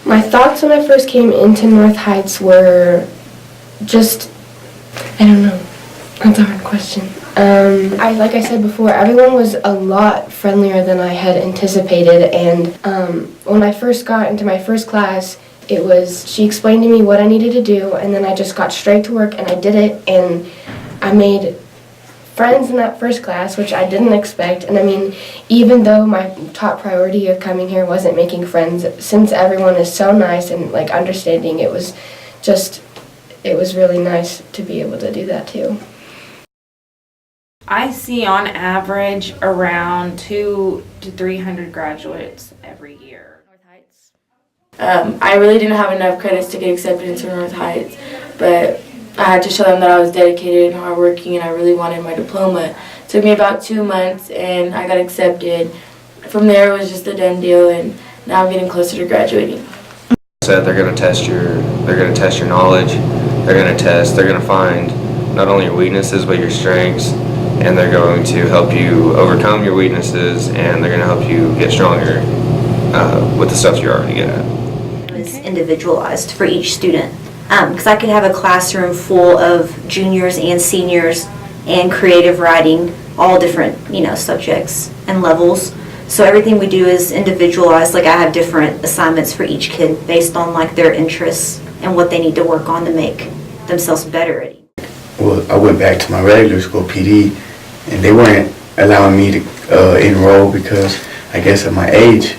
My thoughts when I first came into North Heights were just, I don't know, that's a hard question. Like I said before, everyone was a lot friendlier than I had anticipated, and when I first got into my first class, she explained to me what I needed to do, and then I just got straight to work and I did it, and I made friends in that first class, which I didn't expect. And I mean, even though my top priority of coming here wasn't making friends, since everyone is so nice and like understanding, it was really nice to be able to do that too. I see on average around 200 to 300 graduates every year. North Heights. I really didn't have enough credits to get accepted into North Heights, but I had to show them that I was dedicated and hardworking and I really wanted my diploma. It took me about 2 months and I got accepted. From there it was just a done deal, and now I'm getting closer to graduating. Said they're going to test your knowledge. They're going to find not only your weaknesses but your strengths, and they're going to help you overcome your weaknesses, and they're going to help you get stronger with the stuff you're already good at. It was individualized for each student, because I could have a classroom full of juniors and seniors and creative writing, all different subjects and levels. So everything we do is individualized. Like I have different assignments for each kid based on like their interests and what they need to work on to make themselves better at it. Well, I went back to my regular school, PD, and they weren't allowing me to enroll because I guess of my age,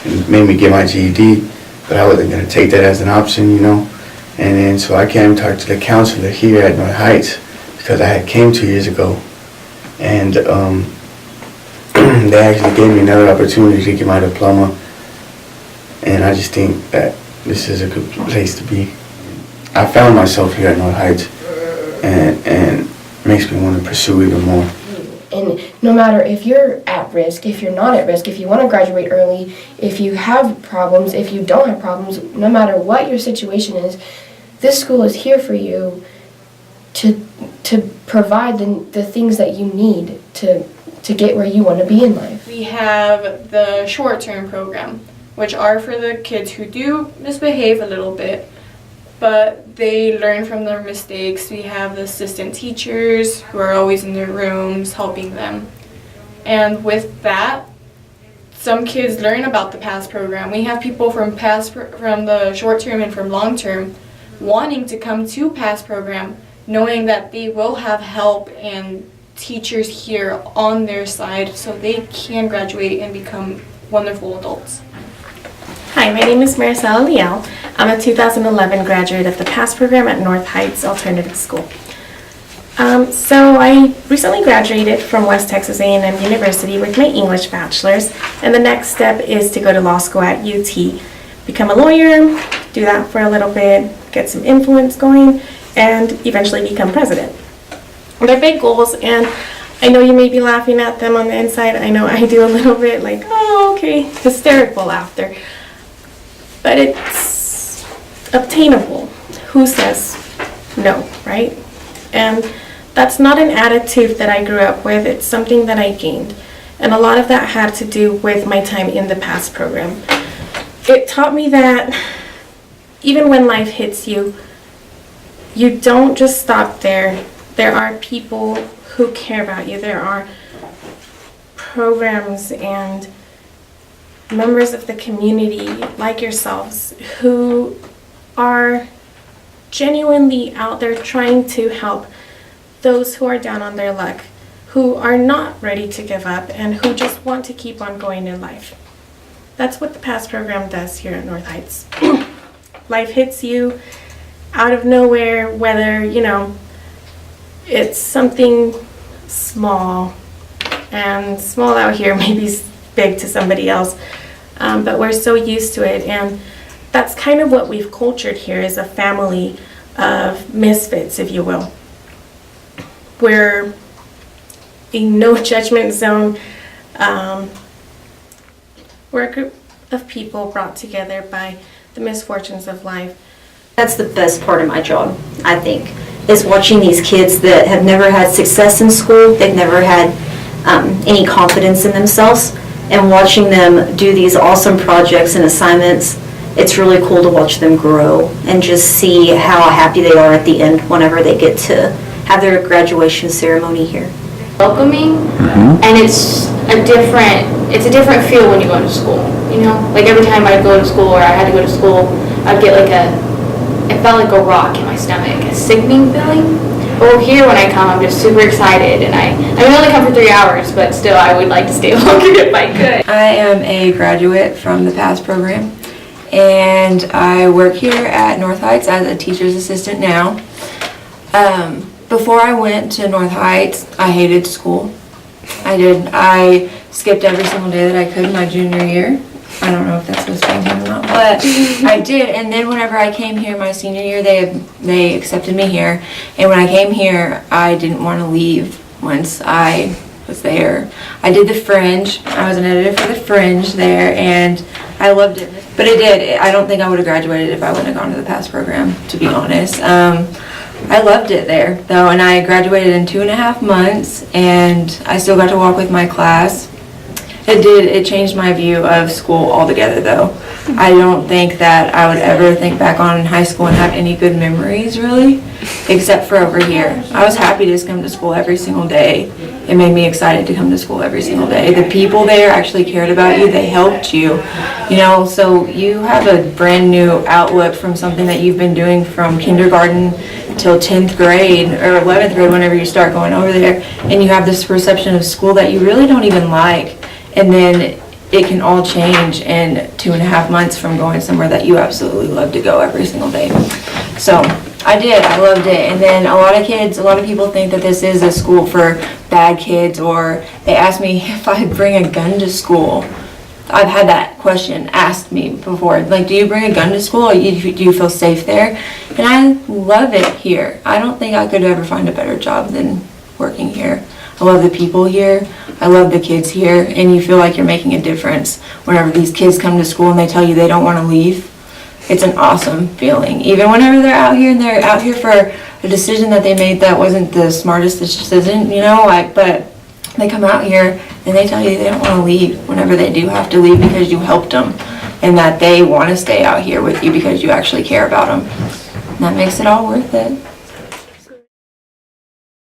and made me get my GED, but I wasn't going to take that as an option, And then so I came and talked to the counselor here at North Heights because I had came 2 years ago, and they actually gave me another opportunity to get my diploma, and I just think that this is a good place to be. I found myself here at North Heights, and makes me want to pursue even more. And no matter if you're at risk, if you're not at risk, if you want to graduate early, if you have problems, if you don't have problems, no matter what your situation is, this school is here for you to provide the things that you need to get where you want to be in life. We have the short-term program, which are for the kids who do misbehave a little bit, but they learn from their mistakes. We have the assistant teachers who are always in their rooms helping them. And with that, some kids learn about the PASS program. We have people from the short term and from long term wanting to come to PASS program, knowing that they will have help and teachers here on their side so they can graduate and become wonderful adults. Hi, my name is Maricela Leal. I'm a 2011 graduate of the PASS program at North Heights Alternative School. So I recently graduated from West Texas A&M University with my English bachelor's, and the next step is to go to law school at UT, become a lawyer, do that for a little bit, get some influence going, and eventually become president. They're big goals, and I know you may be laughing at them on the inside. I know I do a little bit, like, oh, okay, hysterical laughter. But it's obtainable. Who says no, right? And that's not an attitude that I grew up with. It's something that I gained. And a lot of that had to do with my time in the PASS program. It taught me that even when life hits you, you don't just stop there. There are people who care about you. There are programs and members of the community like yourselves who are genuinely out there trying to help those who are down on their luck, who are not ready to give up, and who just want to keep on going in life. That's what the PASS program does here at North Heights. Life hits you out of nowhere, whether, it's something small, and small out here may be big to somebody else, but we're so used to it, and that's kind of what we've cultured here, is a family of misfits, if you will. We're a no judgment zone. We're a group of people brought together by the misfortunes of life. That's the best part of my job, I think, is watching these kids that have never had success in school, they've never had any confidence in themselves, and watching them do these awesome projects and assignments it's really cool to watch them grow and just see how happy they are at the end whenever they get to have their graduation ceremony here. Welcoming, and it's a different feel when you go to school, you know? Like every time I go to school or I had to go to school, I'd get like it felt like a rock in my stomach, a sickening feeling. Well, here when I come, I'm just super excited, and I only come for 3 hours, but still I would like to stay longer if I could. I am a graduate from the PASS program, and I work here at North Heights as a teacher's assistant now. Before I went to North Heights, I hated school. I did. I skipped every single day that I could my junior year. I don't know if that's supposed to be or not, but I did. And then whenever I came here my senior year, they accepted me here. And when I came here, I didn't want to leave once I was there. I did the Fringe. I was an editor for the Fringe there, and I loved it. But it did. I don't think I would have graduated if I wouldn't have gone to the PASS program, to be honest. I loved it there, though, and I graduated in 2.5 months, and I still got to walk with my class. It changed my view of school altogether, though. I don't think that I would ever think back on high school and have any good memories, really, except for over here. I was happy to just come to school every single day. It made me excited to come to school every single day. The people there actually cared about you. They helped you, you know, so you have a brand new outlook from something that you've been doing from kindergarten till 10th grade or 11th grade, whenever you start going over there, and you have this perception of school that you really don't even like, and then it can all change in 2.5 months from going somewhere that you absolutely love to go every single day. So I did, I loved it. And then a lot of people think that this is a school for bad kids, or they ask me if I bring a gun to school. I've had that question asked me before, like, do you bring a gun to school, or do you feel safe there? And I love it here. I don't think I could ever find a better job than working here. I love the people here. I love the kids here, and you feel like you're making a difference whenever these kids come to school and they tell you they don't want to leave. It's an awesome feeling. Even whenever they're out here and they're out here for a decision that they made that wasn't the smartest decision, you know, like, but they come out here and they tell you they don't want to leave whenever they do have to leave because you helped them, and that they want to stay out here with you because you actually care about them. And that makes it all worth it.